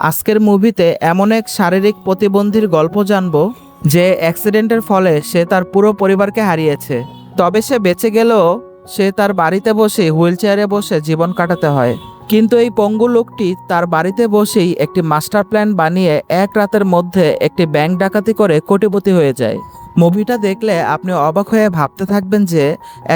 আজকের মুভিতে এমন এক শারীরিক প্রতিবন্ধীর গল্প জানবো যে অ্যাক্সিডেন্টের ফলে সে তার পুরো পরিবারকে হারিয়েছে। তবে সে বেঁচে গেলেও সে তার বাড়িতে বসে হুইলচেয়ারে বসে জীবন কাটাতে হয়। কিন্তু এই পঙ্গু লোকটি তার বাড়িতে বসেই একটি মাস্টার প্ল্যান বানিয়ে এক রাতের মধ্যে একটি ব্যাংক ডাকাতি করে কোটিপতি হয়ে যায়। মুভিটা দেখলে আপনি অবাক হয়ে ভাবতে থাকবেন যে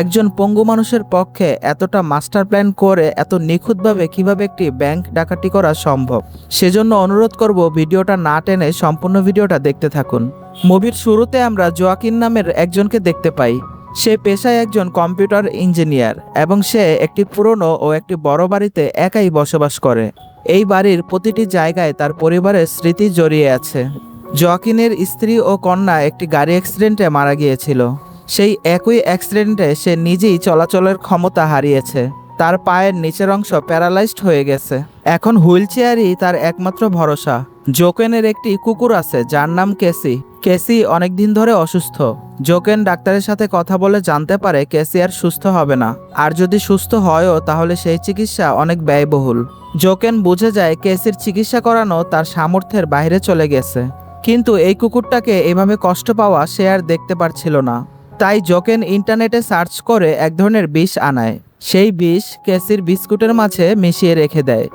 একজন পঙ্গু মানুষের পক্ষে এতটা মাস্টার প্ল্যান করে এত নিখুঁতভাবে কিভাবে একটি ব্যাংক ডাকাতি করা সম্ভব। সেজন্য অনুরোধ করব ভিডিওটা না টেনে সম্পূর্ণ ভিডিওটা দেখতে থাকুন। মুভির শুরুতে আমরা জোয়াকিন নামের একজনকে দেখতে পাই। সে পেশায় একজন কম্পিউটার ইঞ্জিনিয়ার এবং সে একটি পুরনো ও একটি বড় বাড়িতে একাই বসবাস করে। এই বাড়ির প্রতিটি জায়গায় তার পরিবারের স্মৃতি জড়িয়ে আছে। জোয়াকিনের স্ত্রী ও কন্যা একটি গাড়ি অ্যাক্সিডেন্টে মারা গিয়েছিল। সেই একই অ্যাক্সিডেন্টে সে নিজেই চলাচলের ক্ষমতা হারিয়েছে। তার পায়ের নিচের অংশ প্যারালাইজড হয়ে গেছে। এখন হুইলচেয়ারই তার একমাত্র ভরসা। জোকেনের একটি কুকুর আছে যার নাম কেসি। কেসি অনেকদিন ধরে অসুস্থ। জোকেন ডাক্তারের সাথে কথা বলে জানতে পারে কেসি আর সুস্থ হবে না, আর যদি সুস্থ হয়ও তাহলে সেই চিকিৎসা অনেক ব্যয়বহুল। জোকেন বুঝে যায় কেসির চিকিৎসা করানো তার সামর্থ্যের বাইরে চলে গেছে। কিন্তু এই কুকুরটাকে এভাবে কষ্ট পাওয়া সে আর দেখতে পারছিল না। তাই জোকেন ইন্টারনেটে সার্চ করে এক ধরনের বিষ আনায়। সেই বিষ কেসির বিস্কুটের মাঝে মিশিয়ে রেখে দেয়।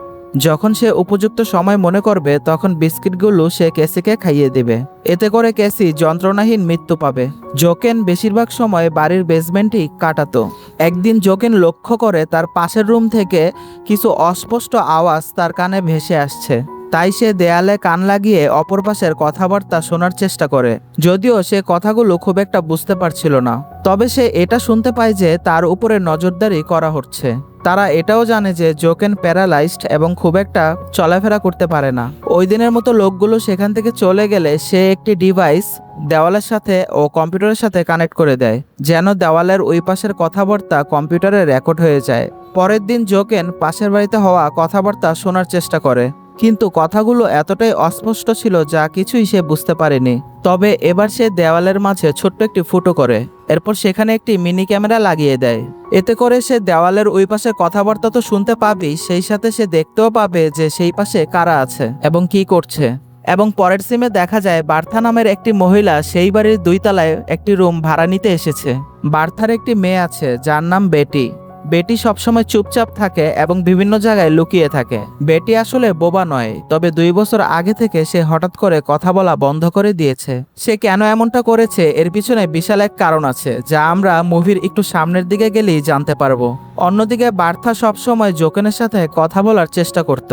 যখন সে উপযুক্ত সময় মনে করবে তখন বিস্কিটগুলো সে কেসিকে খাইয়ে দিবে। এতে করে কেসি যন্ত্রণাহীন মৃত্যু পাবে। জোকেন বেশিরভাগ সময় বাড়ির বেসমেন্টেই কাটাতো। একদিন জোকেন লক্ষ্য করে তার পাশের রুম থেকে কিছু অস্পষ্ট আওয়াজ তার কানে ভেসে আসছে। তাই সে দেয়ালে কান লাগিয়ে অপর পাশের কথাবার্তা শোনার চেষ্টা করে, যদিও সে কথাগুলো খুব একটা বুঝতে পারছিল না। তবে সে এটা শুনতে পায় যে তার উপরে নজরদারি করা হচ্ছে। তারা এটাও জানে যে জোকেন প্যারালাইজড এবং খুব একটা চলাফেরা করতে পারে না। ওই দিনের মতো লোকগুলো সেখান থেকে চলে গেলে সে একটি ডিভাইস দেওয়ালের সাথে ও কম্পিউটারের সাথে কানেক্ট করে দেয়, যেন দেওয়ালের ওই পাশের কথাবার্তা কম্পিউটারে রেকর্ড হয়ে যায়। পরের দিন জোকেন পাশের বাড়িতে হওয়া কথাবার্তা শোনার চেষ্টা করে, কিন্তু কথাগুলো এতটাই অস্পষ্ট ছিল যা কিছুই সে বুঝতে পারেনি। তবে এবার সে দেওয়ালের মাঝে ছোট্ট একটি ফুটো করে, এরপর সেখানে একটি মিনি ক্যামেরা লাগিয়ে দেয়। এতে করে সে দেওয়ালের ওই পাশে কথাবার্তা তো শুনতে পাবেই, সেই সাথে সে দেখতেও পাবে যে সেই পাশে কারা আছে এবং কি করছে। এবং পরের সিমে দেখা যায় বার্থা নামের একটি মহিলা সেই বাড়ির 2 তলায় একটি রুম ভাড়া নিতে এসেছে। বার্থার একটি মেয়ে আছে যার নাম বেটি। বেটি সবসময় চুপচাপ থাকে এবং বিভিন্ন জায়গায় লুকিয়ে থাকে। বেটি আসলে বোবা নয়, তবে 2 বছর আগে থেকে সে হঠাৎ করে কথা বলা বন্ধ করে দিয়েছে। সে কেন এমনটা করেছে এর পিছনে বিশাল এক কারণ আছে, যা আমরা মুভির একটু সামনের দিকে গেলেই জানতে পারবো। অন্যদিকে বার্থা সবসময় জোকেনের সাথে কথা বলার চেষ্টা করত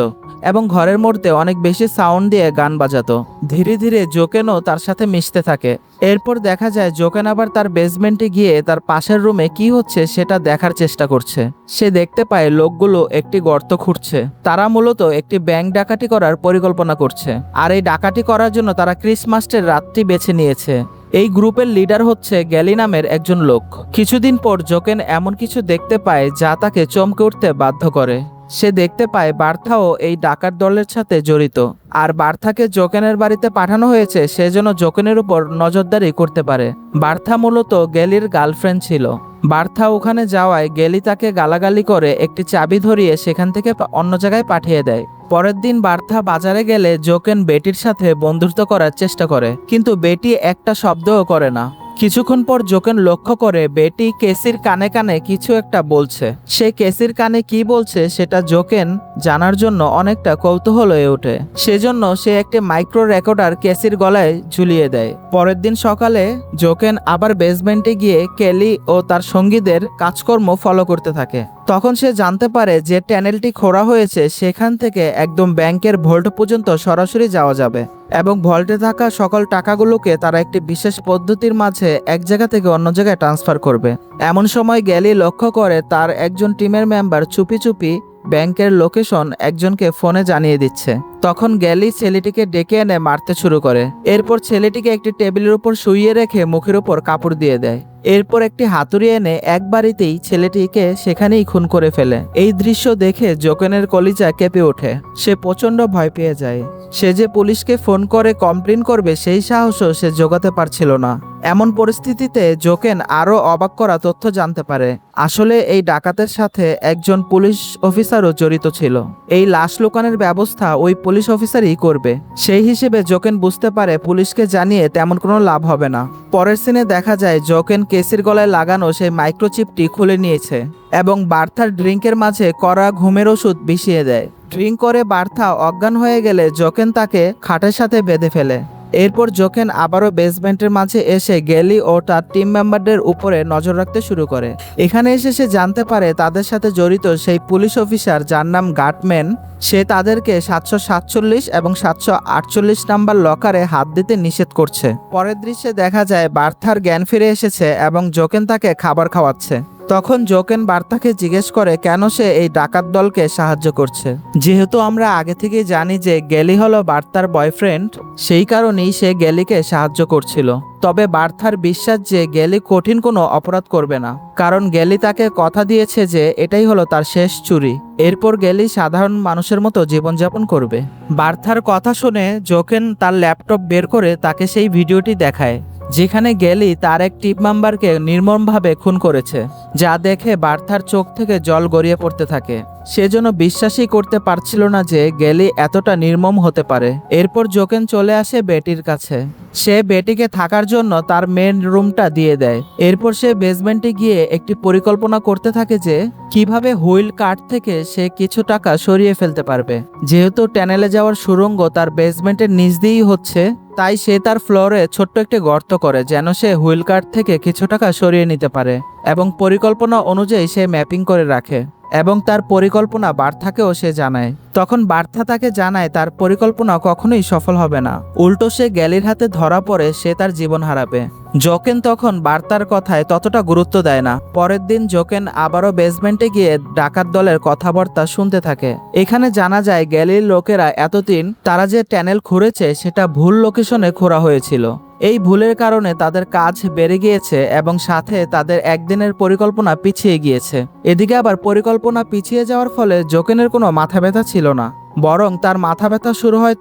এবং ঘরের মধ্যে অনেক বেশি সাউন্ড দিয়ে গান বাজাতো। ধীরে ধীরে জোকেনও তার সাথে মিশতে থাকে। এরপর দেখা যায় জোকেন আবার তার বেসমেন্টে গিয়ে তার পাশের রুমে কি হচ্ছে সেটা দেখার চেষ্টা করছে। সে দেখতে পায় লোকগুলো একটি গর্ত খুঁড়ছে। তারা মূলত একটি ব্যাংক ডাকাতি করার পরিকল্পনা করছে, আর এই ডাকাতি করার জন্য তারা ক্রিসমাসের রাতটি বেছে নিয়েছে। এই গ্রুপের লিডার হচ্ছে গ্যালি নামের একজন লোক। কিছুদিন পর জোকেন এমন কিছু দেখতে পায় যা তাকে চমকে উঠতে বাধ্য করে। সে দেখতে পায় বার্থাও এই ডাকাত দলের সাথে জড়িত, আর বার্থাকে জোকেনের বাড়িতে পাঠানো হয়েছে সে যেন জোকেনের উপর নজরদারি করতে পারে। বার্থা মূলত গেলির গার্লফ্রেন্ড ছিল। বার্থা ওখানে যাওয়ায় গেলি তাকে গালাগালি করে একটি চাবি ধরিয়ে সেখান থেকে অন্য জায়গায় পাঠিয়ে দেয়। পরের দিন বার্থা বাজারে গেলে জোকেন বেটির সাথে বন্ধুত্ব করার চেষ্টা করে, কিন্তু বেটি একটা শব্দও করে না। কিছুক্ষণ পর জোকেন লক্ষ্য করে বেটি কেসির কানে কানে কিছু একটা বলছে। সে কেসির কানে কি বলছে সেটা জোকেন জানার জন্য অনেকটা কৌতূহল হয়ে ওঠে। সেজন্য সে একটি মাইক্রো রেকর্ডার কেসির গলায় ঝুলিয়ে দেয়। পরের দিন সকালে জোকেন আবার বেসমেন্টে গিয়ে কেলি ও তার সঙ্গীদের কাজকর্ম ফলো করতে থাকে। তখন সে জানতে পারে যে টানেলটি খোঁড়া হয়েছে সেখান থেকে একদম ব্যাংকের ভল্ট পর্যন্ত সরাসরি যাওয়া যাবে এবং ভল্টে থাকা সকল টাকাগুলোকে তারা একটি বিশেষ পদ্ধতির মাঝে এক জায়গা থেকে অন্য জায়গায় ট্রান্সফার করবে। এমন সময় গ্যালি লক্ষ্য করে তার একজন টিমের মেম্বার চুপি চুপি ব্যাংকের লোকেশন একজনকে ফোনে জানিয়ে দিচ্ছে। তখন গ্যালি ছেলেটিকে ডেকে এনে মারতে শুরু করে। এরপর ছেলেটিকে একটি টেবিলের উপর শুইয়ে রেখে মুখের উপর কাপড় দিয়ে দেয়। এরপর একটি হাতুড়ি এনে একবারিতেই ছেলেটিকে সেখানেই খুন করে ফেলে। এই দৃশ্য দেখে জোকেনের কলিজা কেঁপে ওঠে। সে প্রচন্ড ভয় পেয়ে যায়। সে যে পুলিশকে ফোন করে কমপ্লেন করবে সেই সাহসও সে জোগাতে পারছিল না। এমন পরিস্থিতিতে জোকেন আরো অবাক করা তথ্য জানতে পারে। আসলে এই ডাকাতের সাথে একজন পুলিশ অফিসারও জড়িত ছিল। এই লাশ লুকানোর ব্যবস্থা ওই পুলিশ পুলিশ অফিসারই করবে। সেই হিসেবে জোকেন বুঝতে পারে পুলিশকে জানিয়ে তেমন কোনো লাভ হবে না। পরের সিনে দেখা যায় জোকেন কেসির গলায় লাগানো সেই মাইক্রোচিপটি খুলে নিয়েছে এবং বার্থার ড্রিঙ্কের মাঝে কড়া ঘুমের ওষুধ মিশিয়ে দেয়। ড্রিঙ্ক করে বার্থা অজ্ঞান হয়ে গেলে জোকেন তাকে খাটের সাথে বেঁধে ফেলে। এরপর জোকেন আবারও বেসমেন্টের মাঝে এসে গেলি ও তার টিম মেম্বারদের উপরে নজর রাখতে শুরু করে। এখানে এসে সে জানতে পারে তাদের সাথে জড়িত সেই পুলিশ অফিসার যার নাম গাটম্যান, সে তাদেরকে 747 এবং 748 নাম্বার লকারে হাত দিতে নিষেধ করছে। পরের দৃশ্যে দেখা যায় বার্থার জ্ঞান ফিরে এসেছে এবং জোকেন তাকে খাবার খাওয়াচ্ছে। তখন জোকেন বার্তাকে জিজ্ঞেস করে কেন সে এই ডাকাত দলকে সাহায্য করছে। যেহেতু আমরা আগে থেকেই জানি যে গেলি হলো বার্তার বয়ফ্রেন্ড, সেই কারণেই সে গেলিকে সাহায্য করছিল। তবে বার্থার বিশ্বাস যে গেলি কঠিন কোনো অপরাধ করবে না, কারণ গেলি তাকে কথা দিয়েছে যে এটাই হলো তার শেষ চুরি। এরপর গেলি সাধারণ মানুষের মতো জীবনযাপন করবে। বার্থার কথা শুনে জোকেন তার ল্যাপটপ বের করে তাকে সেই ভিডিওটি দেখায় যেখানে গেলি তার এক টিম মেম্বারকে নির্মমভাবে খুন করেছে, যা দেখে বার্থার চোখ থেকে জল গড়িয়ে পড়তে থাকে। সেজন্য বিশ্বাসই করতে পারছিল না যে গেলি এতটা নির্মম হতে পারে। এরপর জোকেন চলে আসে বেটির কাছে। সে বেটিকে থাকার জন্য তার মেন রুমটা দিয়ে দেয়। এরপর সে বেসমেন্টে গিয়ে একটি পরিকল্পনা করতে থাকে যে কিভাবে হুইল কার্ট থেকে সে কিছু টাকা সরিয়ে ফেলতে পারবে। যেহেতু টানেলে যাওয়ার সুড়ঙ্গ তার বেসমেন্টের নিচ দিয়েই হচ্ছে, তাই সে তার ফ্লোরে ছোট্ট একটি গর্ত করে যেন সে হুইল কার্ট থেকে কিছু টাকা সরিয়ে নিতে পারে, এবং পরিকল্পনা অনুযায়ী সে ম্যাপিং করে রাখে এবং তার পরিকল্পনা বার্থাকেও সে জানায়। তখন বার্থা তাকে জানায় তার পরিকল্পনা কখনোই সফল হবে না, উল্টো সে গ্যালির হাতে ধরা পড়ে সে তার জীবন হারাবে। জোকেন তখন বার্তার কথায় ততটা গুরুত্ব দেয় না। পরের দিন জোকেন আবারও বেসমেন্টে গিয়ে ডাকাত দলের কথাবার্তা শুনতে থাকে। এখানে জানা যায় গ্যালির লোকেরা এতদিন তারা যে টানেল খুঁড়েছে সেটা ভুল লোকেশনে খোঁড়া হয়েছিল। এই ভুলের কারণে তাদের কাজ বেড়ে গিয়েছে এবং সাথে তাদের একদিনের পরিকল্পনা পিছিয়ে গিয়েছে। এদিকে আবার পরিকল্পনা পিছিয়ে যাওয়ার ফলে জোকেনের কোনো মাথা ব্যথা ছিল না, বরং তার মাথা ব্যথা শুরু হয়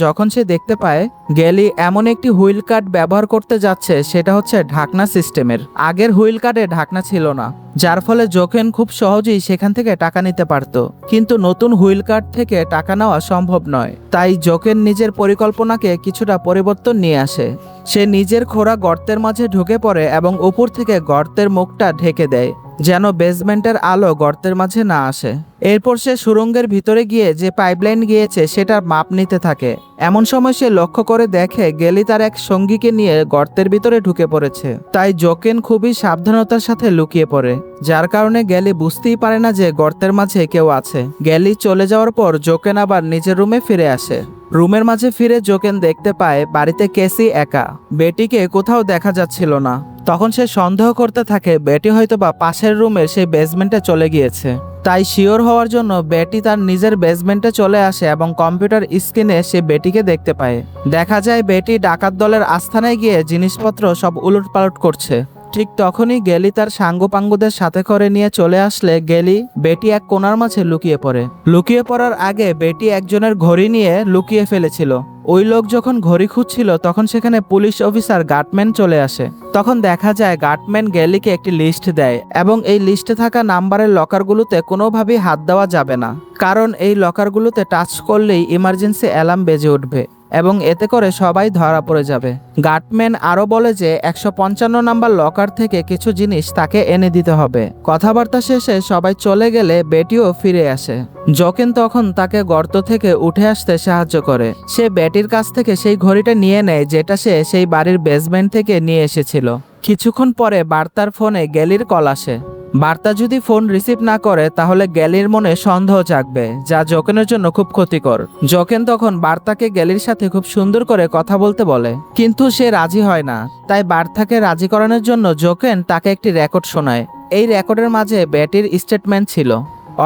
যখন সে দেখতে পায় গেলি এমন একটি হুইল কার্ড ব্যবহার করতে যাচ্ছে, সেটা হচ্ছে ঢাকনা সিস্টেমের। আগের হুইল কার্ডে ঢাকনা ছিল না, যার ফলে জোকেন খুব সহজেই সেখান থেকে টাকা নিতে পারত। কিন্তু নতুন হুইল কার্ড থেকে টাকা নেওয়া সম্ভব নয়, তাই জোকেন নিজের পরিকল্পনাকে কিছুটা পরিবর্তন নিয়ে আসে। সে নিজের খোঁড়া গর্তের মাঝে ঢুকে পড়ে এবং উপর থেকে গর্তের মুখটা ঢেকে দেয় যেন বেসমেন্টের আলো গর্তের মাঝে না আসে। এরপর সে সুড়ঙ্গের ভিতরে গিয়ে যে পাইপলাইন গিয়েছে সেটার মাপ নিতে থাকে। এমন সময় সে লক্ষ্য করে দেখে গেলি তার এক সঙ্গীকে নিয়ে গর্তের ভিতরে ঢুকে পড়েছে। তাই জোকেন খুবই সাবধানতার সাথে লুকিয়ে পড়ে, যার কারণে গেলি বুঝতেই পারে না যে গর্তের মাঝে কেউ আছে। গেলি চলে যাওয়ার পর জোকেন আবার নিজের রুমে ফিরে আসে। রুমের মাঝে ফিরে জোকেন দেখতে পায় বাড়িতে কেসি একা, বেটিকে কোথাও দেখা যাচ্ছিল না। তখন সে সন্দেহ করতে থাকে বেটি হয়তোবা পাশের রুমের সেই বেসমেন্টে চলে গিয়েছে। তাই শিওর হওয়ার জন্য বেটি তার নিজের বেসমেন্টে চলে আসে এবং কম্পিউটার স্ক্রিনে সে বেটিকে দেখতে পায়। দেখা যায় বেটি ডাকাত দলের আস্তানায় গিয়ে জিনিসপত্র সব উলটপালট করছে। ঠিক তখনই গেলি তার সাঙ্গপাঙ্গদের সাথে করে নিয়ে চলে আসলে গেলি বেটি এক কোণার মাঝে লুকিয়ে পড়ে। লুকিয়ে পড়ার আগে বেটি একজনের ঘড়ি নিয়ে লুকিয়ে ফেলেছিল। ওই লোক যখন ঘড়ি খুঁজছিল তখন সেখানে পুলিশ অফিসার গাটম্যান চলে আসে। তখন দেখা যায় গাটম্যান গেলিকে একটি লিস্ট দেয় এবং এই লিস্টে থাকা নাম্বারের লকারগুলোতে কোনোভাবেই হাত দেওয়া যাবে না, কারণ এই লকারগুলোতে টাচ করলেই ইমার্জেন্সি অ্যালার্ম বেজে উঠবে এবং এতে করে সবাই ধরা পড়ে যাবে। গাটম্যান আরো বলে যে 155 নাম্বার লকার থেকে কিছু জিনিস তাকে এনে দিতে হবে। কথাবার্তা শেষে সবাই চলে গেলে বেটিও ফিরে আসে। জোকেন তখন তাকে গর্ত থেকে উঠে আসতে সাহায্য করে। সে বেটির কাছ থেকে সেই ঘড়িটা নিয়ে নেয় যেটা সে সেই বাড়ির বেসমেন্ট থেকে নিয়ে এসেছিল। কিছুক্ষণ পরে বার্তার ফোনে গেলির কল আসে। বার্তা যদি ফোন রিসিভ না করে তাহলে গ্যালির মনে সন্দেহ জাগবে, যা জোকেনের জন্য খুব ক্ষতিকর। জোকেন তখন বার্তাকে গ্যালির সাথে খুব সুন্দর করে কথা বলতে বলে, কিন্তু সে রাজি হয় না। তাই বার্তাকে রাজি করানোর জন্য জোকেন তাকে একটি রেকর্ড শোনায়। এই রেকর্ডের মাঝে বেটির স্টেটমেন্ট ছিল,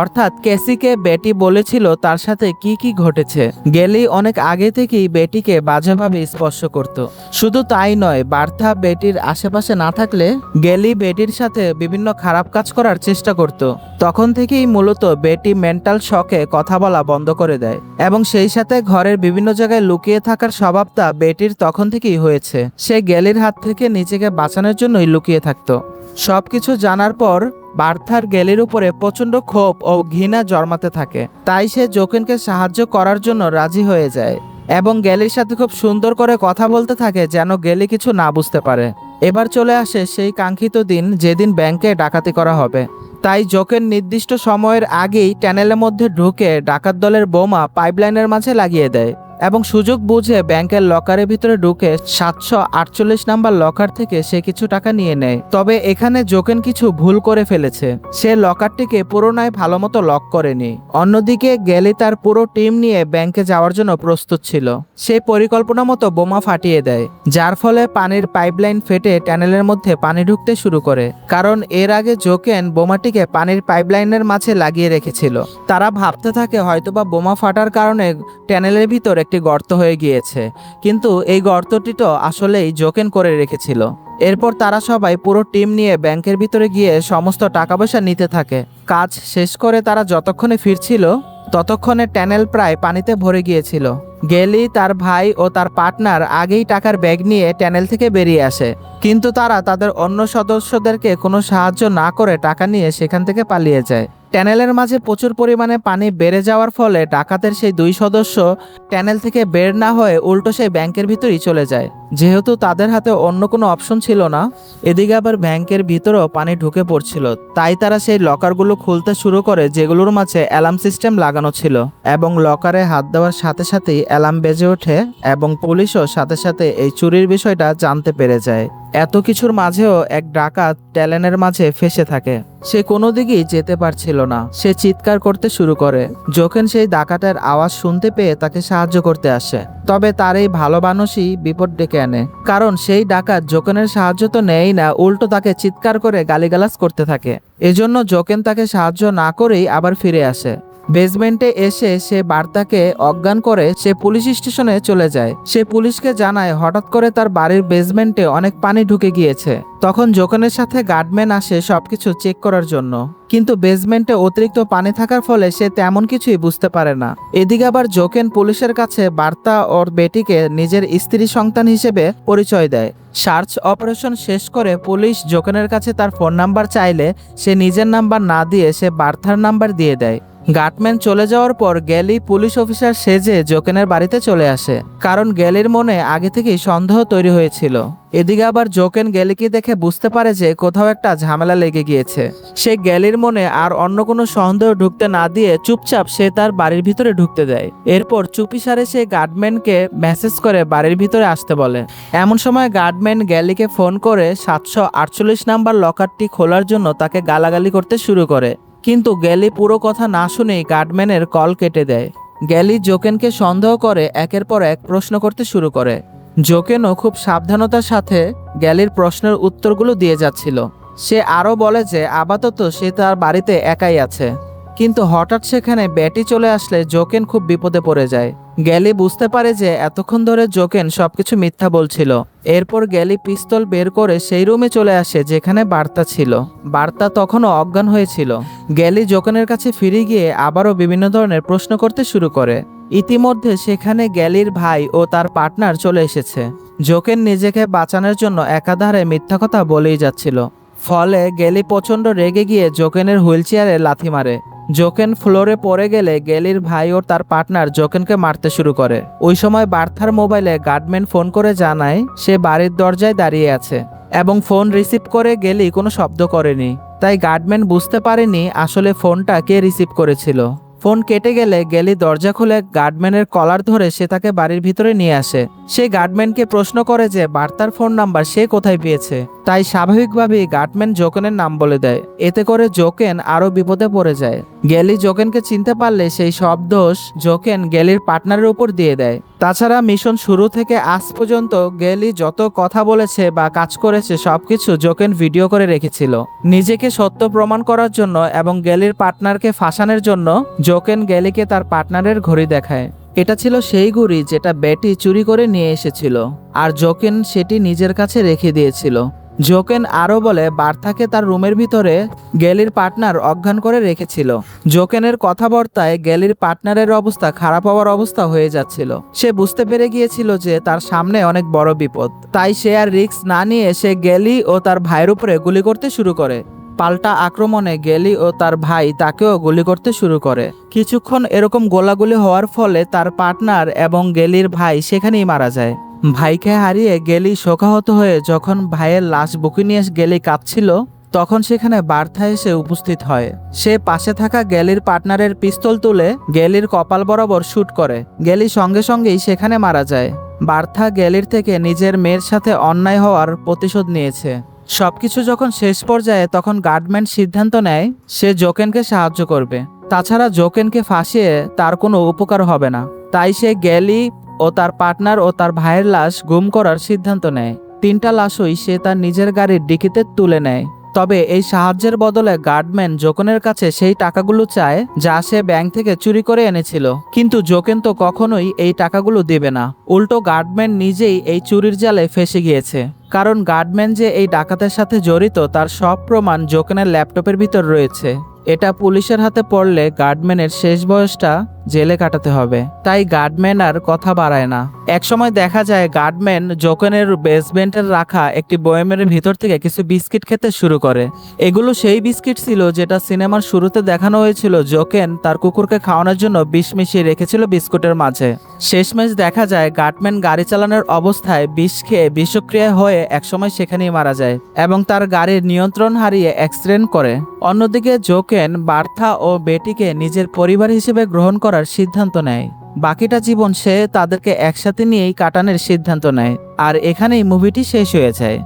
অর্থাৎ কেসিকে বেটি বলেছিল তার সাথে কি কি ঘটেছে। গেলি অনেক আগে থেকেই বেটিকে বাজেভাবে স্পর্শ করত। শুধু তাই নয়, বার্থা বেটির আশেপাশে না থাকলে গেলি বেটির সাথে বিভিন্ন খারাপ কাজ করার চেষ্টা করত। তখন থেকেই মূলত বেটি মেন্টাল শকে কথা বলা বন্ধ করে দেয় এবং সেই সাথে ঘরের বিভিন্ন জায়গায় লুকিয়ে থাকার স্বভাবটা বেটির তখন থেকেই হয়েছে। সে গেলির হাত থেকে নিজেকে বাঁচানোর জন্যই লুকিয়ে থাকতো। সবকিছু জানার পর বার্থার গেলির উপরে প্রচন্ড ক্ষোভ ও ঘৃণা জন্মাতে থাকে। তাই সে জোকেনকে সাহায্য করার জন্য রাজি হয়ে যায় এবং গেলির সাথে খুব সুন্দর করে কথা বলতে থাকে যেন গেলি কিছু না বুঝতে পারে। এবার চলে আসে সেই কাঙ্ক্ষিত দিন যেদিন ব্যাংকে ডাকাতি করা হবে। তাই জোকেন নির্দিষ্ট সময়ের আগেই টানেলের মধ্যে ঢুকে ডাকাত দলের বোমা পাইপলাইনের মাঝে লাগিয়ে দেয় এবং সুযোগ বুঝে ব্যাংকের লকারের ভিতরে ঢুকে 748 নাম্বার লকার থেকে সে কিছু টাকা নিয়ে নেয়। তবে এখানে জোকেন কিছু ভুল করে ফেলেছে, সে লকারটিকে পুরোনায় ভালো মতো লক করেনি। অন্যদিকে গেলি তার পুরো টিম নিয়ে ব্যাংকে যাওয়ার জন্য প্রস্তুত ছিল। সে পরিকল্পনা মতো বোমা ফাটিয়ে দেয়, যার ফলে পানির পাইপলাইন ফেটে টানেলের মধ্যে পানি ঢুকতে শুরু করে। কারণ এর আগে জোকেন বোমাটিকে পানির পাইপলাইনের মাঝে লাগিয়ে রেখেছিল। তারা ভাবতে থাকে হয়তোবা বোমা ফাটার কারণে টানেলের ভিতর একটি গর্ত হয়ে গিয়েছে, কিন্তু এই গর্তটি তো আসলেই জোকেন করে রেখেছিল। এরপর তারা সবাই পুরো টিম নিয়ে ব্যাংকের ভিতরে গিয়ে সমস্ত টাকা পয়সা নিতে থাকে। কাজ শেষ করে তারা যতক্ষণে ফিরছিল ততক্ষণে টানেল প্রায় পানিতে ভরে গিয়েছিল। গেলি, তার ভাই ও তার পার্টনার আগেই টাকার ব্যাগ নিয়ে টানেল থেকে বেরিয়ে আসে, কিন্তু তারা তাদের অন্য সদস্যদেরকে কোনো সাহায্য না করে টাকা নিয়ে সেখান থেকে পালিয়ে যায়। টানেলের মাঝে প্রচুর পরিমাণে পানি বেড়ে যাওয়ার ফলে ডাকাতের সেই 2 সদস্য টানেল থেকে বের না হয়ে উল্টো সেই ব্যাংকের ভিতরেই চলে যায়, যেহেতু তাদের হাতে অন্য কোনো অপশন ছিল না। এদিকে আবার ব্যাংকের ভিতরেও পানি ঢুকে পড়ছিল, তাই তারা সেই লকারগুলো খুলতে শুরু করে যেগুলোর মাঝে অ্যালার্ম সিস্টেম লাগানো ছিল, এবং লকারে হাত দেওয়ার সাথে সাথেই অ্যালার্ম বেজে ওঠে এবং পুলিশও সাথে সাথে এই চুরির বিষয়টা জানতে পেরে যায়। এত কিছুর মাঝেও এক ডাকাত ট্যালেনের মাঝে ফেসে থাকে। সে কোনো দিকেই যেতে পারছিল না। সে চিৎকার করতে শুরু করে। জোকেন সেই ডাকাতের আওয়াজ শুনতে পেয়ে তাকে সাহায্য করতে আসে, তবে তার এই ভালো মানুষই বিপদ ডেকে আনে। কারণ সেই ডাকাত জোকেনের সাহায্য তো নেয়ই না, উল্টো তাকে চিৎকার করে গালিগালাজ করতে থাকে। এজন্য জোকেন তাকে সাহায্য না করেই আবার ফিরে আসে। বেসমেন্টে এসে সে বার্তাকে অজ্ঞান করে সে পুলিশ স্টেশনে চলে যায়। সে পুলিশকে জানায় হঠাৎ করে তার বাড়ির বেসমেন্টে অনেক পানি ঢুকে গিয়েছে। তখন জোকেনের সাথে গার্ডম্যান আসে সবকিছু চেক করার জন্য, কিন্তু বেসমেন্টে অতিরিক্ত পানি থাকার ফলে সে তেমন কিছুই বুঝতে পারে না। এদিকে আবার জোকেন পুলিশের কাছে বার্তা ওর বেটিকে নিজের স্ত্রী সন্তান হিসেবে পরিচয় দেয়। সার্চ অপারেশন শেষ করে পুলিশ জোকেনের কাছে তার ফোন নাম্বার চাইলে সে নিজের নাম্বার না দিয়ে সে বার্থার নাম্বার দিয়ে দেয়। গার্ডম্যান চলে যাওয়ার পর গেলি পুলিশ অফিসার সেজে জোকেনের বাড়িতে চলে আসে, কারণ গেলির মনে আগে থেকেই সন্দেহ তৈরি হয়েছিল। এদিকে আবার জোকেন গেলিকে দেখে বুঝতে পারে যে কোথাও একটা ঝামেলা লেগে গিয়েছে। সে গেলির মনে আর অন্য কোনো সন্দেহ ঢুকতে না দিয়ে চুপচাপ সে তার বাড়ির ভিতরে ঢুকতে দেয়। এরপর চুপিসারে সে গার্ডম্যানকে মেসেজ করে বাড়ির ভিতরে আসতে বলে। এমন সময় গার্ডম্যান গেলিকে ফোন করে 748 নাম্বার লকারটি খোলার জন্য তাকে গালাগালি করতে শুরু করে, কিন্তু গেলি পুরো কথা না শুনেই গার্ডম্যানের কল কেটে দেয়। গেলি জোকেনকে সন্দেহ করে একের পর এক প্রশ্ন করতে শুরু করে। জোকেনও খুব সাবধানতার সাথে গেলির প্রশ্নের উত্তরগুলো দিয়ে যাচ্ছিল। সে আরও বলে যে আপাতত সে তার বাড়িতে একাই আছে, কিন্তু হঠাৎ সেখানে ব্যাটি চলে আসলে জোকেন খুব বিপদে পড়ে যায়। গেলি বুঝতে পারে যে এতক্ষণ ধরে জোকেন সবকিছু মিথ্যা বলছিল। এরপর গেলি পিস্তল বের করে সেই রুমে চলে আসে যেখানে বার্তা ছিল। বার্তা তখনও অজ্ঞান হয়েছিল। গেলি জোকেনের কাছে ফিরে গিয়ে আবারও বিভিন্ন ধরনের প্রশ্ন করতে শুরু করে। ইতিমধ্যে সেখানে গেলির ভাই ও তার পার্টনার চলে এসেছে। জোকেন নিজেকে বাঁচানোর জন্য একাধারে মিথ্যা কথা বলেই যাচ্ছিল। ফলে গেলি প্রচন্ড রেগে গিয়ে জোকেনের হুইল চেয়ারে লাথি মারে। জোকেন ফ্লোরে পড়ে গেলে গেলির ভাই ও তার পার্টনার জোকেনকে মারতে শুরু করে। ওই সময় বার্থার মোবাইলে গার্ডম্যান ফোন করে জানায় সে বাড়ির দরজায় দাঁড়িয়ে আছে এবং ফোন রিসিভ করে গেলি কোনো শব্দ করেনি। তাই গার্ডম্যান বুঝতে পারেনি আসলে ফোনটা কে রিসিভ করেছিল। ফোন কেটে গেলে গেলি দরজা খুলে গার্ডম্যানের কলার ধরে সে তাকে বাড়ির ভিতরে নিয়ে আসে। সে গার্ডম্যানকে প্রশ্ন করে যে বার্তার ফোন নাম্বার সে কোথায় পেয়েছে। তাই স্বাভাবিকভাবেই গার্ডম্যান জোকেনের নাম বলে দেয়। এতে করে জোকেন আরো বিপদে পড়ে যায়। গেলি জোকেনকে চিনতে পারলে সেই সব দোষ জোকেন গেলির পার্টনারের উপর দিয়ে দেয়। তাছাড়া মিশন শুরু থেকে আজ পর্যন্ত গেলি যত কথা বলেছে বা কাজ করেছে সবকিছু জোকেন ভিডিও করে রেখেছিল। নিজেকে সত্য প্রমাণ করার জন্য এবং গেলির পার্টনারকে ফাঁসানোর জন্য জোকেন গেলিকে তার পার্টনারের ঘড়ি দেখায়। এটা ছিল সেই ঘড়ি যেটা ব্যাটি চুরি করে নিয়ে এসেছিল, আর জোকেন সেটি নিজের কাছে রেখে দিয়েছিল। জোকেন আরও বলে বার্থাকে তার রুমের ভিতরে গেলির পার্টনার অজ্ঞান করে রেখেছিল। জোকেনের কথাবার্তায় গেলির পার্টনারের অবস্থা খারাপ হওয়ার অবস্থা হয়ে যাচ্ছিল। সে বুঝতে পেরে গিয়েছিল যে তার সামনে অনেক বড় বিপদ। তাই সে আর রিস্ক না নিয়ে সে গেলি ও তার ভাইয়ের উপরে গুলি করতে শুরু করে। পাল্টা আক্রমণে গেলি ও তার ভাই তাকেও গুলি করতে শুরু করে। কিছুক্ষণ এরকম গোলাগুলি হওয়ার ফলে তার পার্টনার এবং গেলির ভাই সেখানেই মারা যায়। ভাইকে হারিয়ে গেলি শোকাহত হয়ে যখন ভাইয়ের লাশ বুকে নিয়ে গেলি কাঁদছিল, তখন সেখানে বার্থা এসে উপস্থিত হয়। সে পাশে থাকা গেলির পার্টনারের পিস্তল তুলে গেলির কপাল বরাবর শুট করে। গেলি সঙ্গে সঙ্গেই সেখানে মারা যায়। বার্থা গেলির থেকে নিজের মেয়ের সাথে অন্যায় হওয়ার প্রতিশোধ নিয়েছে। সবকিছু যখন শেষ পর্যায়ে, তখন গার্ডম্যান সিদ্ধান্ত নেয় সে জোকেনকে সাহায্য করবে। তাছাড়া জোকেনকে ফাঁসিয়ে তার কোনো উপকার হবে না। তাই সে গেলি ও তার পার্টনার ও তার ভাইয়ের লাশ গুম করার সিদ্ধান্ত নেয়। 3টা লাশই সে তার নিজের গাড়ির ডিকিতে তুলে নেয়। তবে এই সাহায্যের বদলে গার্ডম্যান জোকেনের কাছে সেই টাকাগুলো চায় যা সে ব্যাংক থেকে চুরি করে এনেছিল। কিন্তু জোকেন তো কখনোই এই টাকাগুলো দেবে না। উল্টো গার্ডম্যান নিজেই এই চুরির জালে ফেঁসে গিয়েছে। কারণ গার্ডম্যান যে এই ডাকাতের সাথে জড়িত তার সব প্রমাণ জোকেনের ল্যাপটপের ভিতর রয়েছে। এটা পুলিশের হাতে পড়লে গার্ডম্যানের শেষ বয়সটা জেলে কাটাতে হবে। তাই গার্ডম্যান আর কথা বাড়ায় না। একসময় দেখা যায় গার্ডম্যান জোকেনের বেসমেন্টের রাখা একটি বয়ামের ভিতর থেকে কিছু বিস্কিট খেতে শুরু করে। এগুলো সেই বিস্কিট ছিল যেটা সিনেমার শুরুতে দেখানো হয়েছিল জোকেন তার কুকুরকে খাওয়ানোর জন্য বিষ মিশিয়ে রেখেছিল বিস্কুটের মাঝে। শেষমেশ দেখা যায় গার্ডম্যান গাড়ি চালানোর অবস্থায় বিষ খেয়ে বিষক্রিয়া হয়ে একসময় সেখানেই মারা যায় এবং তার গাড়ির নিয়ন্ত্রণ হারিয়ে অ্যাক্সিডেন্ট করে। অন্যদিকে জোকেন বার্থা ও বেটিকে নিজের পরিবার হিসেবে গ্রহণ করার সিদ্ধান্ত নেয়। বাকিটা জীবন সে তাদেরকে একসাথে নিয়েই কাটানোর সিদ্ধান্ত নেয়। আর এখানেই মুভিটি শেষ হয়ে যায়।